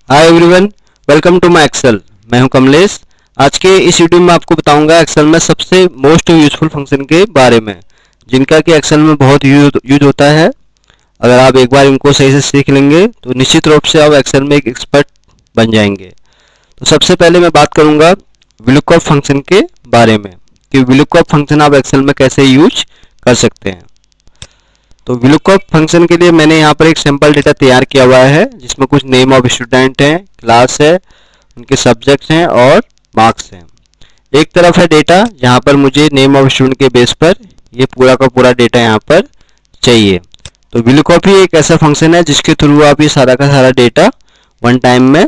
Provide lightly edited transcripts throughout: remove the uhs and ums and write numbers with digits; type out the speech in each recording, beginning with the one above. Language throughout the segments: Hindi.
Hi everyone, welcome to my Excel. मैं हूं कमलेश। आज के इस वीडियो में आपको बताऊंगा एक्सेल में सबसे मोस्ट यूजफुल फंक्शन के बारे में, जिनका कि एक्सेल में बहुत यूज होता है। अगर आप एक बार इनको सही से सीख लेंगे तो निश्चित रूप से आप एक्सेल में एक एक्सपर्ट बन जाएंगे। तो सबसे पहले मैं बात करूंगा VLOOKUP फंक्शन के बारे में कि VLOOKUP फंक्शन आप एक्सेल में कैसे यूज कर सकते हैं। तो VLOOKUP फंक्शन के लिए मैंने यहाँ पर एक सिंपल डेटा तैयार किया हुआ है, जिसमें कुछ नेम ऑफ स्टूडेंट हैं, क्लास है, उनके सब्जेक्ट्स हैं और मार्क्स हैं। एक तरफ है डेटा जहाँ पर मुझे नेम ऑफ स्टूडेंट के बेस पर ये पूरा का पूरा डेटा यहाँ पर चाहिए। तो VLOOKUP ही एक ऐसा फंक्शन है जिसके थ्रू आप ये सारा का सारा डेटा वन टाइम में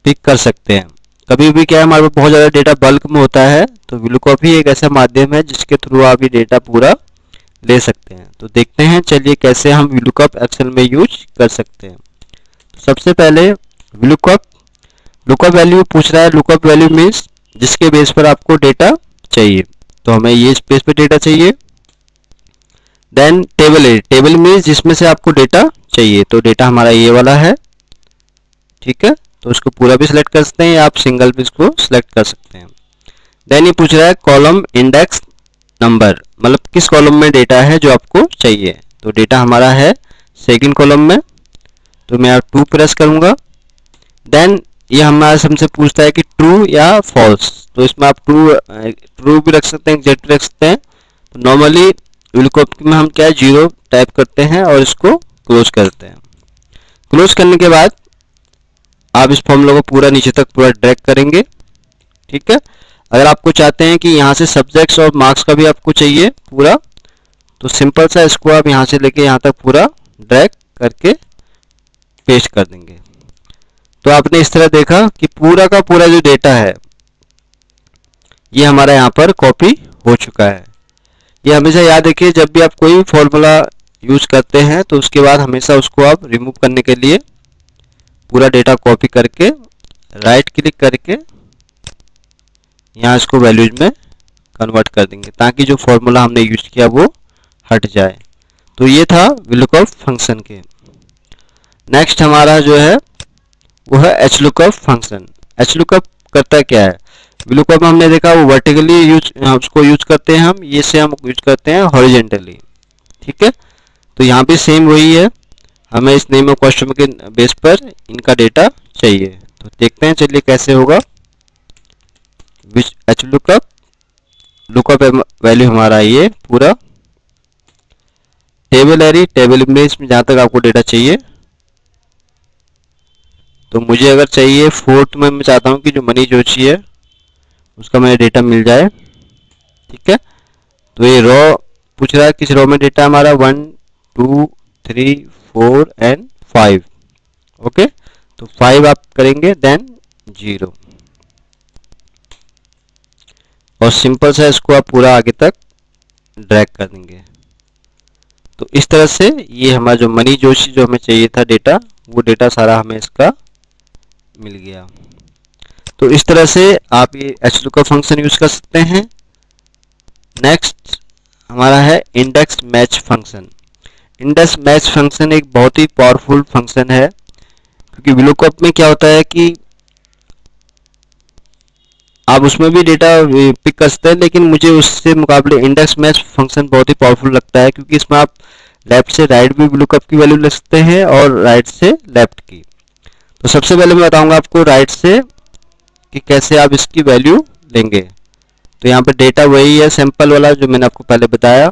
पिक कर सकते हैं। कभी भी क्या है, हमारे पास बहुत ज़्यादा डेटा बल्क में होता है, तो VLOOKUP ही एक ऐसा माध्यम है जिसके थ्रू आप ये डेटा पूरा ले सकते हैं। तो देखते हैं, चलिए कैसे हम VLOOKUP एक्सेल में यूज कर सकते हैं। तो सबसे पहले लुकअप वैल्यू पूछ रहा है। लुकअप वैल्यू मीन्स जिसके बेस पर आपको डेटा चाहिए। तो हमें ये बेस पर डेटा चाहिए। देन टेबल मीन्स जिसमें से आपको डेटा चाहिए। तो डेटा हमारा ये वाला है, ठीक है। तो इसको पूरा भी सिलेक्ट कर सकते हैं या आप सिंगल भी इसको सिलेक्ट कर सकते हैं। देन ये पूछ रहा है कॉलम इंडेक्स नंबर, मतलब किस कॉलम में डेटा है जो आपको चाहिए। तो डेटा हमारा है सेकंड कॉलम में, तो मैं 2 प्रेस करूंगा। देन ये हमारे हमसे पूछता है कि ट्रू या फॉल्स। तो इसमें आप ट्रू भी रख सकते हैं, एग्जैक्ट रख सकते हैं। तो नॉर्मली VLOOKUP में हम क्या है 0 टाइप करते हैं और इसको क्लोज करते हैं। क्लोज करने के बाद आप इस फॉर्मूला को पूरा नीचे तक पूरा ड्रैग करेंगे, ठीक है। अगर आपको चाहते हैं कि यहाँ से सब्जेक्ट्स और मार्क्स का भी आपको चाहिए पूरा, तो सिंपल सा इसको आप यहाँ से लेके यहाँ तक पूरा ड्रैग करके पेस्ट कर देंगे। तो आपने इस तरह देखा कि पूरा का पूरा जो डेटा है ये हमारा यहाँ पर कॉपी हो चुका है। ये हमेशा याद रखिए, जब भी आप कोई फॉर्मूला यूज करते हैं तो उसके बाद हमेशा उसको आप रिमूव करने के लिए पूरा डेटा कॉपी करके राइट क्लिक करके यहाँ इसको वैल्यूज में कन्वर्ट कर देंगे, ताकि जो फॉर्मूला हमने यूज किया वो हट जाए। तो ये था VLOOKUP फंक्शन के। नेक्स्ट हमारा जो है वो है HLOOKUP फंक्शन। HLOOKUP करता क्या है? VLOOKUP में हमने देखा वो वर्टिकली उसको यूज करते हैं हम, ये से हम यूज करते हैं हॉरिजेंटली, ठीक है। तो यहाँ भी सेम वही है, हमें इस नेम ऑफ कस्टमर के बेस पर इनका डेटा चाहिए। तो देखते हैं, चलिए कैसे होगा। लुकअप वैल्यू हमारा ये पूरा टेबल इमेज में जहाँ तक आपको डेटा चाहिए। तो मुझे अगर चाहिए फोर्थ में, मैं चाहता हूँ कि जो मनी जोशी है उसका मुझे डेटा मिल जाए, ठीक है। तो ये रॉ पूछ रहा है, किस रॉ में डेटा हमारा 1 2 3 4 एंड 5, ओके। तो 5 आप करेंगे, देन 0, और सिंपल सा इसको आप पूरा आगे तक ड्रैग कर देंगे। तो इस तरह से ये हमारा जो मनी जोशी जो हमें चाहिए था डेटा, वो डेटा सारा हमें इसका मिल गया। तो इस तरह से आप ये HLOOKUP फंक्शन यूज कर सकते हैं। नेक्स्ट हमारा है index match function. Index match function एक बहुत ही पावरफुल फंक्शन है, क्योंकि VLOOKUP में क्या होता है कि आप उसमें भी डेटा पिक कर सकते हैं, लेकिन मुझे उससे मुकाबले इंडेक्स मैच फंक्शन बहुत ही पावरफुल लगता है, क्योंकि इसमें आप लेफ्ट से राइट भी VLOOKUP की वैल्यू ले सकते हैं और राइट से लेफ्ट की। तो सबसे पहले मैं बताऊंगा आपको राइट से कि कैसे आप इसकी वैल्यू लेंगे। तो यहाँ पे डेटा वही है सैंपल वाला जो मैंने आपको पहले बताया।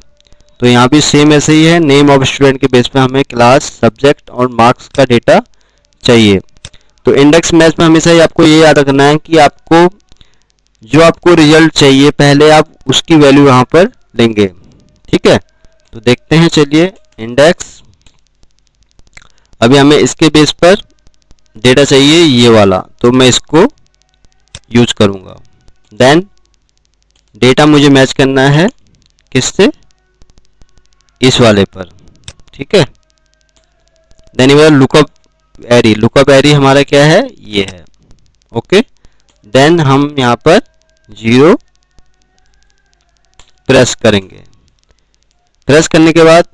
तो यहाँ भी सेम ऐसे ही है, नेम ऑफ स्टूडेंट के बेस पे हमें क्लास, सब्जेक्ट और मार्क्स का डेटा चाहिए। तो इंडेक्स मैच में हमेशा ही आपको ये याद रखना है कि आपको जो आपको रिजल्ट चाहिए पहले आप उसकी वैल्यू यहाँ पर लेंगे, ठीक है। तो देखते हैं, चलिए इंडेक्स, अभी हमें इसके बेस पर डेटा चाहिए ये वाला, तो मैं इसको यूज करूंगा। देन डेटा मुझे मैच करना है किससे, इस वाले पर, ठीक है। देन ये लुकअप एरी हमारा क्या है, ये है, ओके। देन हम यहाँ पर 0 प्रेस करेंगे। प्रेस करने के बाद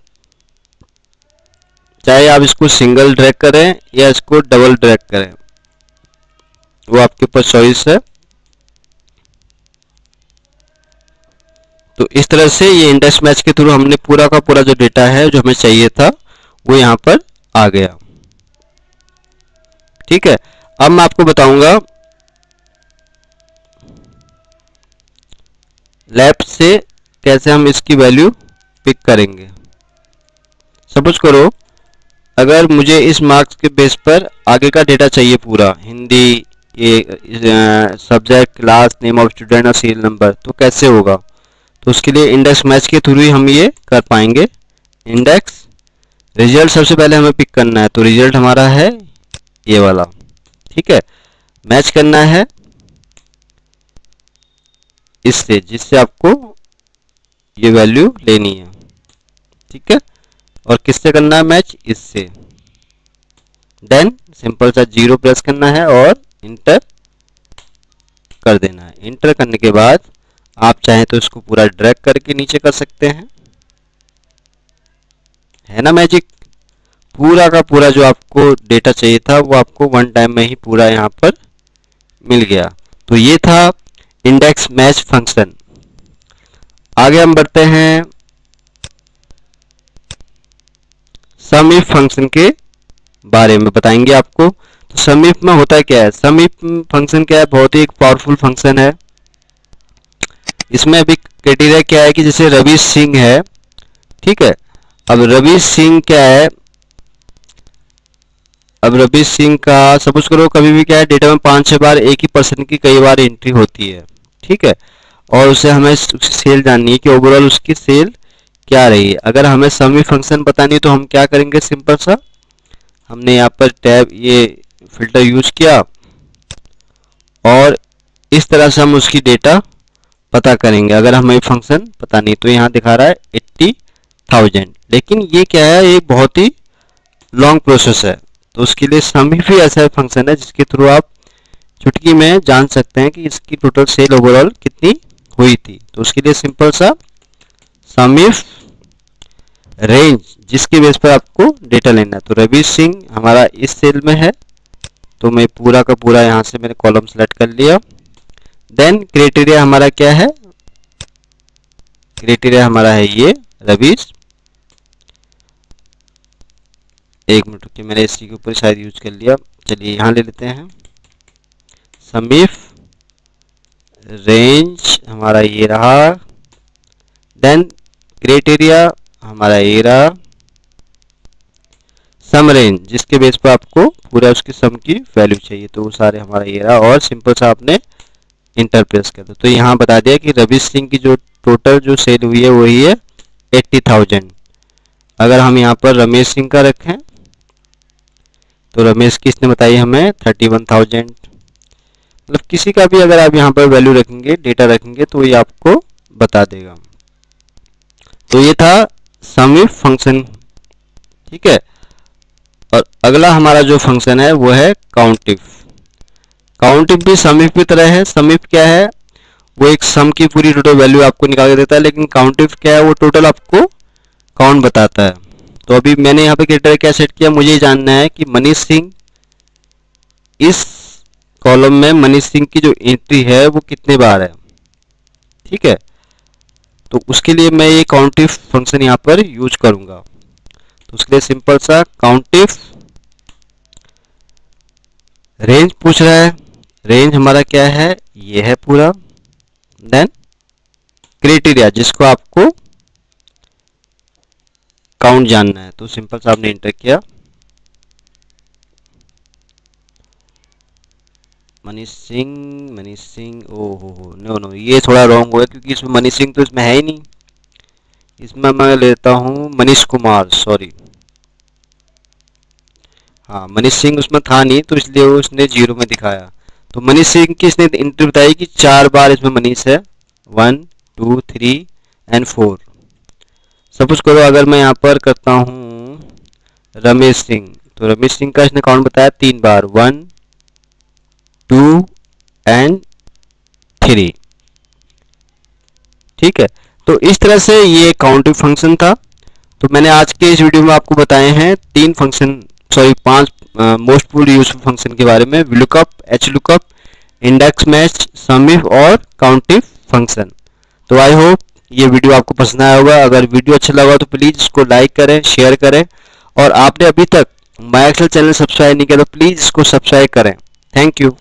चाहे आप इसको सिंगल ड्रैग करें या इसको डबल ड्रैग करें, वो आपके पास चॉइस है। तो इस तरह से ये इंडेक्स मैच के थ्रू हमने पूरा का पूरा जो डेटा है जो हमें चाहिए था वो यहाँ पर आ गया। ठीक है, अब मैं आपको बताऊंगा लेफ्ट से कैसे हम इसकी वैल्यू पिक करेंगे। सपोज करो अगर मुझे इस मार्क्स के बेस पर आगे का डेटा चाहिए पूरा, हिंदी, ये subject, class, name of student और सीरियल नंबर, तो कैसे होगा? तो उसके लिए इंडेक्स मैच के थ्रू ही हम ये कर पाएंगे। इंडेक्स रिजल्ट सबसे पहले हमें पिक करना है, तो रिजल्ट हमारा है ये वाला। ठीक है, मैच करना है इससे जिससे आपको ये वैल्यू लेनी है। ठीक है, और किससे करना है मैच? इससे। देन सिंपल सा 0 प्रेस करना है और इंटर कर देना है। इंटर करने के बाद आप चाहें तो इसको पूरा ड्रैग करके नीचे कर सकते हैं, है ना मैजिक। पूरा का पूरा जो आपको डेटा चाहिए था वो आपको वन टाइम में ही पूरा यहाँ पर मिल गया। तो ये था इंडेक्स मैच फंक्शन। आगे हम बढ़ते हैं सम इफ फंक्शन के बारे में बताएंगे आपको। तो सम इफ में होता क्या है? सम इफ फंक्शन क्या है? बहुत ही एक पावरफुल फंक्शन है। इसमें अभी क्राइटेरिया क्या है कि जैसे रवि सिंह है, ठीक है, अब रवि सिंह क्या है, अब रवि सिंह का सपोज करो कभी भी क्या है डेटा में 5-6 बार एक ही पर्सन की कई बार एंट्री होती है। ठीक है, और उसे हमें उसकी सेल जाननी है कि ओवरऑल उसकी सेल क्या रही है। अगर हमें सम इफ फंक्शन बतानी है तो हम क्या करेंगे? सिंपल सा हमने यहाँ पर टैब ये फिल्टर यूज किया और इस तरह से हम उसकी डेटा पता करेंगे। अगर हमें फंक्शन पता नहीं, तो यहाँ दिखा रहा है 80,000, लेकिन ये क्या है, ये बहुत ही लॉन्ग प्रोसेस है। तो उसके लिए सम इफ ही ऐसा फंक्शन है जिसके थ्रू आप चुटकी में जान सकते हैं कि इसकी टोटल सेल ओवरऑल कितनी हुई थी। तो उसके लिए सिंपल सा सम इफ रेंज जिसके बेस पर आपको डेटा लेना है। तो रवि सिंह हमारा इस सेल में है, तो मैं पूरा का पूरा यहाँ से मैंने कॉलम सेलेक्ट कर लिया। देन क्राइटेरिया हमारा क्या है? क्राइटेरिया हमारा है ये रवीश। एक मिनट रुकिए, मैंने इसी के ऊपर शायद यूज कर लिया। चलिए यहाँ ले लेते हैं। सम इफ रेंज हमारा ये रहा, देन क्राइटेरिया हमारा ये रहा, सम रेंज जिसके बेस पर आपको पूरा उसकी सम की वैल्यू चाहिए, तो वो सारे हमारा ये रहा, और सिंपल सा आपने इंटर प्रेस कर दो। तो यहाँ बता दिया कि रवि सिंह की जो टोटल जो सेल हुई है वही है 80,000। अगर हम यहाँ पर रमेश सिंह का रखें तो रमेश की इसने बताई हमें 31,000। मतलब किसी का भी अगर आप यहाँ पर वैल्यू रखेंगे, डेटा रखेंगे, तो ये आपको बता देगा। तो ये था सम इफ फंक्शन। ठीक है, और अगला हमारा जो फंक्शन है वो है काउंट इफ। काउंट इफ भी सम इफ की तरह है। सम इफ क्या है? वो एक सम की पूरी टोटल वैल्यू आपको निकाल के देता है, लेकिन काउंट इफ क्या है? वो टोटल आपको काउंट बताता है। तो अभी मैंने यहाँ पे क्राइटेरिया क्या सेट किया, मुझे जानना है कि मनीष सिंह, इस कॉलम में मनीष सिंह की जो एंट्री है वो कितने बार है। ठीक है, तो उसके लिए मैं ये काउंट इफ फंक्शन यहाँ पर यूज करूंगा। तो उसके लिए सिंपल सा काउंट इफ रेंज पूछ रहा है। रेंज हमारा क्या है? ये है पूरा। देन क्राइटेरिया जिसको आपको काउंट जानना है, तो सिंपल सा आपने इंटर किया मनीष सिंह। ओ हो नो, ये थोड़ा रॉन्ग हुआ क्योंकि इसमें मनीष सिंह तो इसमें है ही नहीं। इसमें मैं लेता हूँ मनीष कुमार, सॉरी। हाँ, मनीष सिंह उसमें था नहीं, तो इसलिए उसने 0 में दिखाया। तो मनीष सिंह की इसने एंट्री बताई कि 4 बार इसमें मनीष है, 1 2 3 एंड 4। सपोज करो अगर मैं यहाँ पर करता हूँ रमेश सिंह, तो रमेश सिंह का इसने काउंट बताया 3 बार, 1 2 एंड 3। ठीक है, तो इस तरह से ये काउंटिंग फंक्शन था। तो मैंने आज के इस वीडियो में आपको बताए हैं 5 मोस्ट यूजफुल फंक्शन के बारे में, VLOOKUP, HLOOKUP, index match, SUMIF और COUNTIF फंक्शन। तो आई होप ये वीडियो आपको पसंद आया होगा। अगर वीडियो अच्छा लगा तो प्लीज़ इसको लाइक करें, शेयर करें, और आपने अभी तक माई एक्सेल चैनल सब्सक्राइब नहीं किया तो प्लीज़ इसको सब्सक्राइब करें। Thank you.